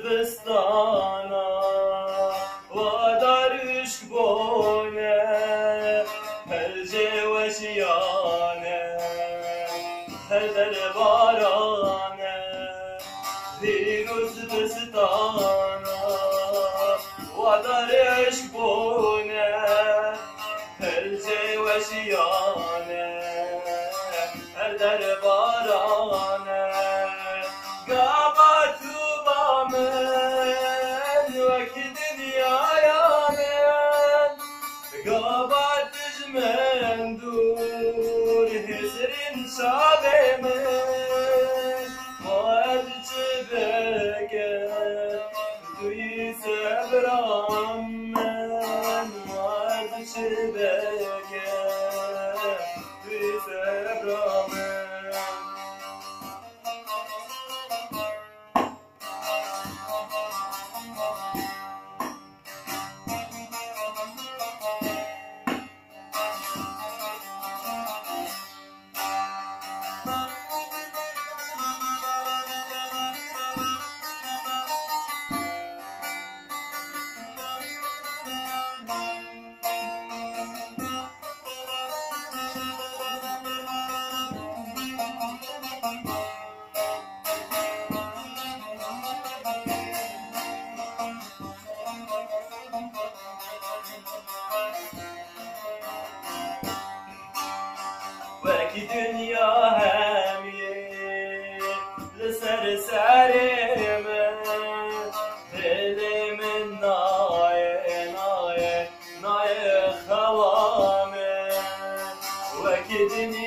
dibistana ودار عشق بونه هر جوشیانه هر در بارانه دیروز دبستانا ودار عشق بونه هر جوشیانه هر در بارانه گابا تو با من وکی دنیایا من گابا دجمن دور هزرین شاب من مواد چه بگه دوی سبرام من مواد چه بگه دوی سبرام من وکی دنیا همیه لسر سرم دل من نایه خوامه وکی دنیا